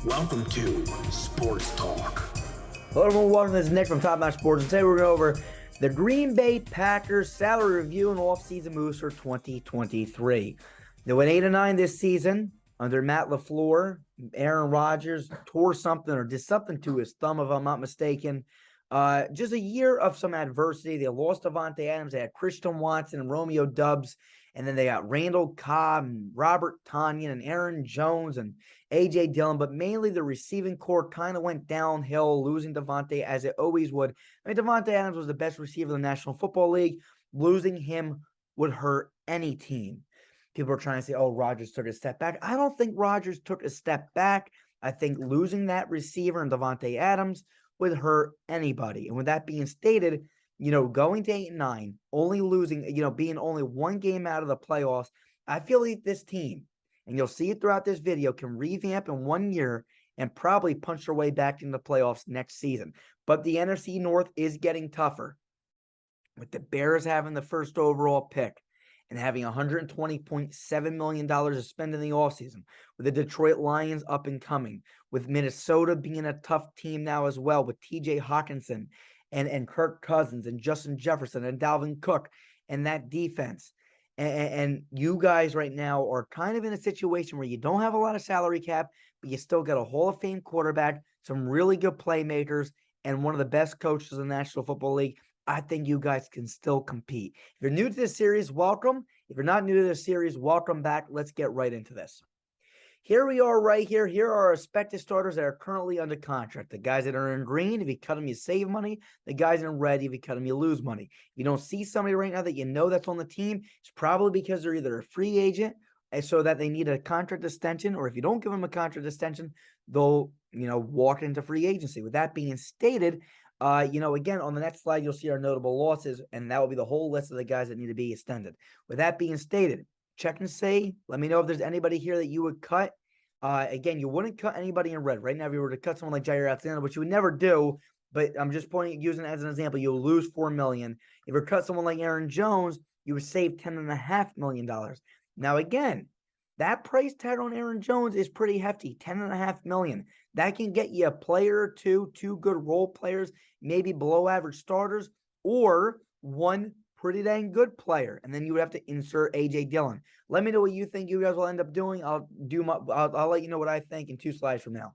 Welcome to Sports Talk. Hello everyone, welcome. This is Nick from Top Notch Sports, and today we're going over the Green Bay Packers salary review and off-season moves for 2023. They went 8-9 this season under Matt Lafleur. Aaron Rodgers tore something or did something to his thumb, if I'm not mistaken. Just a year of some adversity. They lost Davante Adams. They had Christian Watson and Romeo Doubs. And then they got Randall Cobb and Robert Tonyan and Aaron Jones and A.J. Dillon. But mainly the receiving core kind of went downhill, losing Davante as it always would. I mean, Davante Adams was the best receiver in the National Football League. Losing him would hurt any team. People are trying to say, oh, Rodgers took a step back. I don't think Rodgers took a step back. I think losing that receiver and Davante Adams would hurt anybody. And with that being stated, going to 8-9, only losing, being only one game out of the playoffs, I feel like this team, and you'll see it throughout this video, can revamp in 1 year and probably punch their way back into the playoffs next season. But the NFC North is getting tougher. With the Bears having the first overall pick and having $120.7 million to spend in the offseason, with the Detroit Lions up and coming, with Minnesota being a tough team now as well, with TJ Hawkinson and Kirk Cousins and Justin Jefferson and Dalvin Cook and that defense. And you guys right now are kind of in a situation where you don't have a lot of salary cap, but you still got a Hall of Fame quarterback, some really good playmakers, and one of the best coaches in the National Football League. I think you guys can still compete. If you're new to this series, welcome. If you're not new to this series, welcome back. Let's get right into this. Here we are right here. Here are our expected starters that are currently under contract. The guys that are in green, if you cut them, you save money. The guys in red, if you cut them, you lose money. If you don't see somebody right now that you know that's on the team, it's probably because they're either a free agent and so that they need a contract extension, or if you don't give them a contract extension, they'll, walk into free agency. With that being stated, again, on the next slide, you'll see our notable losses, and that will be the whole list of the guys that need to be extended. With that being stated, check and say, let me know if there's anybody here that you would cut. Again, you wouldn't cut anybody in red. Right now, if you were to cut someone like Jair Alexander, which you would never do, but I'm just using it as an example, you'll lose $4 million. If you cut someone like Aaron Jones, you would save $10.5 million. Now, again, that price tag on Aaron Jones is pretty hefty, $10.5 million. That can get you a player or two good role players, maybe below average starters, or one pretty dang good player, and then you would have to insert A.J. Dillon. Let me know what you think you guys will end up doing. I'll let you know what I think in 2 slides from now.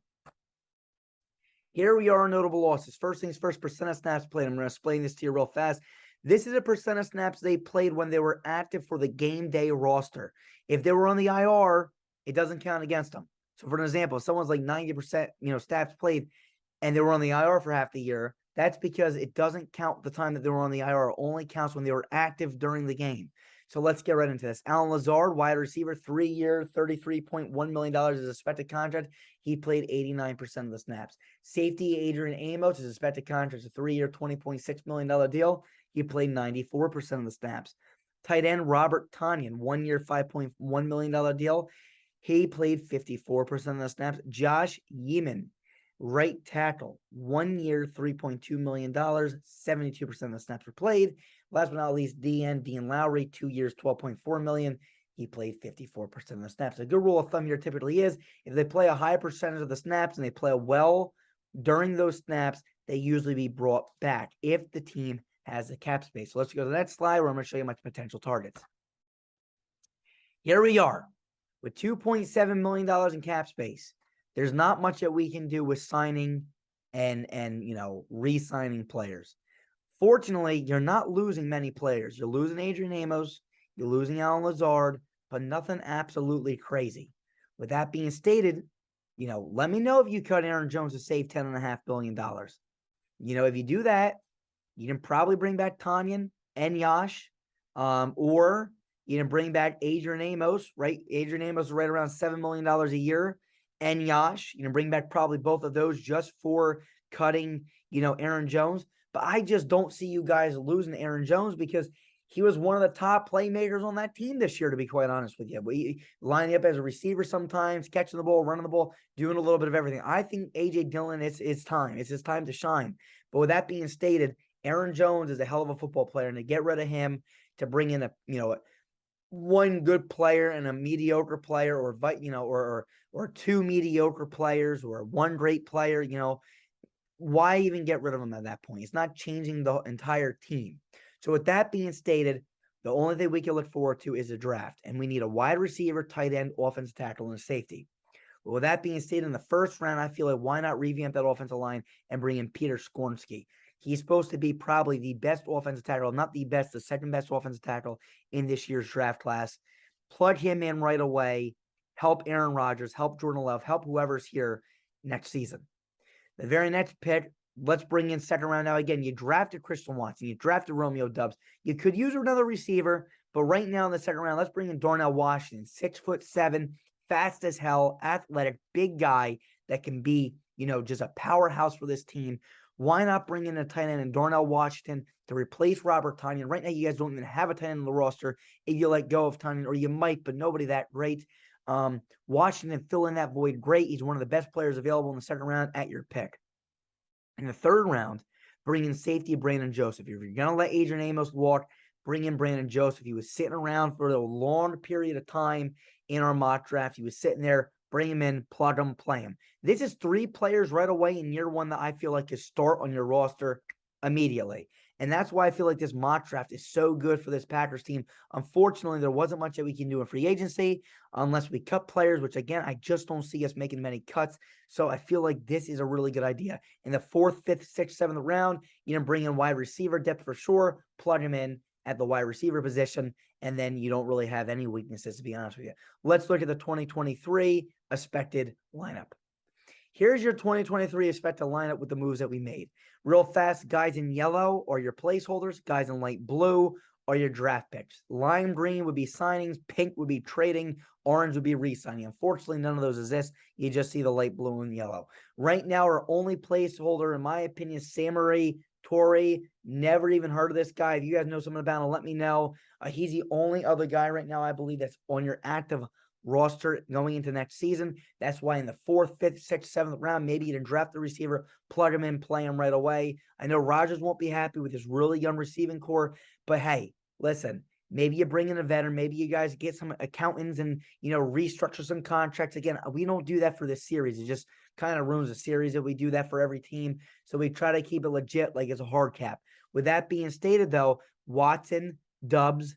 Here we are, notable losses. First things first, percent of snaps played. I'm going to explain this to you real fast. This is a percent of snaps they played when they were active for the game day roster. If they were on the IR, it doesn't count against them. So for an example, if someone's like 90%, snaps played, and they were on the IR for half the year, that's because it doesn't count the time that they were on the IR. It only counts when they were active during the game. So let's get right into this. Alan Lazard, wide receiver, 3-year, $33.1 million is expected contract. He played 89% of the snaps. Safety, Adrian Amos, is expected contract, a 3-year, $20.6 million deal. He played 94% of the snaps. Tight end, Robert Tonyan, 1-year, $5.1 million deal. He played 54% of the snaps. Josh Yeeman, right tackle, 1 year, $3.2 million, 72% of the snaps were played. Last but not least, Dean Lowry, 2 years, $12.4 million. He played 54% of the snaps. A good rule of thumb here typically is if they play a high percentage of the snaps and they play well during those snaps, they usually be brought back if the team has the cap space. So let's go to the next slide where I'm going to show you my potential targets. Here we are with $2.7 million in cap space. There's not much that we can do with signing and re-signing players. Fortunately, you're not losing many players. You're losing Adrian Amos, you're losing Alan Lazard, but nothing absolutely crazy. With that being stated, let me know if you cut Aaron Jones to save $10.5 billion. If you do that, you can probably bring back Tonyan and Yash, or you can bring back Adrian Amos, right? Adrian Amos is right around $7 million a year. And Yash, bring back probably both of those just for cutting, Aaron Jones. But I just don't see you guys losing Aaron Jones because he was one of the top playmakers on that team this year, to be quite honest with you. We lining up as a receiver sometimes, catching the ball, running the ball, doing a little bit of everything. I think A.J. Dillon, it's time. It's his time to shine. But with that being stated, Aaron Jones is a hell of a football player, and to get rid of him, to bring in a one good player and a mediocre player, or or two mediocre players, or one great player, why even get rid of them at that point? It's not changing the entire team. So with that being stated, the only thing we can look forward to is a draft, and we need a wide receiver, tight end, offensive tackle, and a safety. But with that being stated, in the first round, I feel like why not revamp that offensive line and bring in Peter Skoronski? He's supposed to be probably the best offensive tackle, not the best, the second best offensive tackle in this year's draft class. Plug him in right away. Help Aaron Rodgers, help Jordan Love, help whoever's here next season. The very next pick, let's bring in second round. Now, again, you drafted Christian Watson. You drafted Romeo Doubs. You could use another receiver, but right now in the second round, let's bring in Darnell Washington, 6'7", fast as hell, athletic, big guy that can be, just a powerhouse for this team. Why not bring in a tight end in Darnell Washington to replace Robert Tonyan? Right now, you guys don't even have a tight end on the roster if you let go of Tonyan, or you might, but nobody that great. Washington fill in that void great. He's one of the best players available in the second round at your pick. In the third round, bring in safety Brandon Joseph. If you're going to let Adrian Amos walk, bring in Brandon Joseph. He was sitting around for a long period of time in our mock draft. He was sitting there. Bring him in, plug him, play him. This is three players right away in year one that I feel like is start on your roster immediately. And that's why I feel like this mock draft is so good for this Packers team. Unfortunately, there wasn't much that we can do in free agency unless we cut players, which, again, I just don't see us making many cuts. So I feel like this is a really good idea. In the 4th, 5th, 6th, 7th round, bring in wide receiver depth for sure, plug him in at the wide receiver position, and then you don't really have any weaknesses, to be honest with you. Let's look at the 2023 expected lineup. Here's your 2023 expected lineup with the moves that we made. Real fast, guys in yellow are your placeholders. Guys in light blue are your draft picks. Lime green would be signings. Pink would be trading. Orange would be re-signing. Unfortunately, none of those exist. You just see the light blue and yellow. Right now, our only placeholder, in my opinion, is Samori Toure. Never even heard of this guy. If you guys know something about him, let me know. He's the only other guy right now, I believe, that's on your active roster going into next season. That's why in the 4th, 5th, 6th, 7th round, maybe you can draft the receiver, plug him in, play him right away. I know Rodgers won't be happy with his really young receiving core, but hey, listen, maybe you bring in a veteran, maybe you guys get some accountants and, restructure some contracts. Again, we don't do that for this series. It just kind of ruins the series if we do that for every team. So we try to keep it legit, like it's a hard cap. With that being stated, though, Watson, Doubs,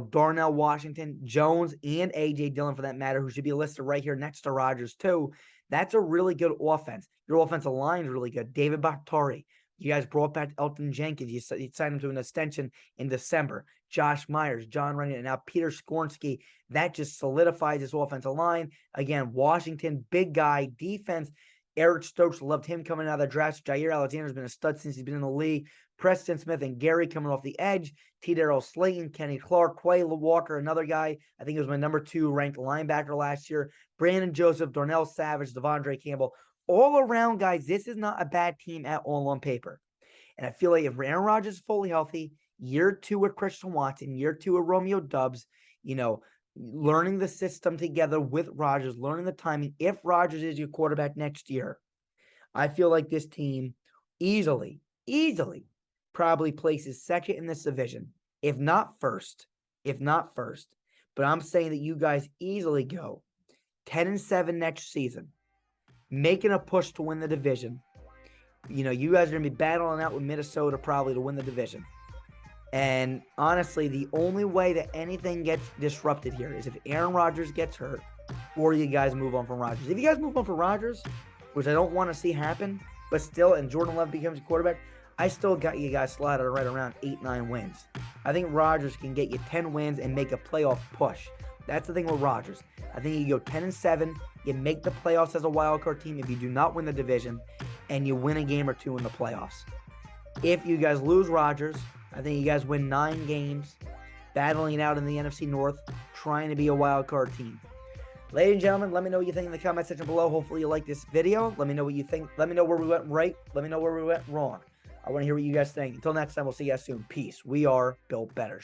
Darnell Washington, Jones, and A.J. Dillon, for that matter, who should be listed right here next to Rodgers, too. That's a really good offense. Your offensive line is really good. David Bakhtiari. You guys brought back Elton Jenkins. You signed him to an extension in December. Josh Myers, John Runyon, and now Peter Skoronski. That just solidifies this offensive line. Again, Washington, big guy, defense. Eric Stokes, loved him coming out of the draft. Jair Alexander's been a stud since he's been in the league. Preston Smith and Gary coming off the edge. T. Darrell Slayton, Kenny Clark, Quay Walker, another guy. I think it was my number 2 ranked linebacker last year. Brandon Joseph, Darnell Savage, Devondre Campbell. All around, guys, this is not a bad team at all on paper. And I feel like if Aaron Rodgers is fully healthy, year 2 with Christian Watson, year 2 with Romeo Doubs, learning the system together with Rodgers, learning the timing. If Rodgers is your quarterback next year, I feel like this team easily probably places second in this division, if not first. But I'm saying that you guys easily go 10-7 next season, making a push to win the division. You guys are going to be battling out with Minnesota probably to win the division. And honestly, the only way that anything gets disrupted here is if Aaron Rodgers gets hurt or you guys move on from Rodgers. If you guys move on from Rodgers, which I don't want to see happen, but still, and Jordan Love becomes a quarterback, I still got you guys slotted right around 8-9 wins. I think Rodgers can get you 10 wins and make a playoff push. That's the thing with Rodgers. I think you go 10-7, you make the playoffs as a wild card team if you do not win the division, and you win a game or 2 in the playoffs. If you guys lose Rodgers, I think you guys win 9 games, battling out in the NFC North, trying to be a wild card team. Ladies and gentlemen, let me know what you think in the comment section below. Hopefully you like this video. Let me know what you think. Let me know where we went right. Let me know where we went wrong. I want to hear what you guys think. Until next time, we'll see you guys soon. Peace. We are Built Better.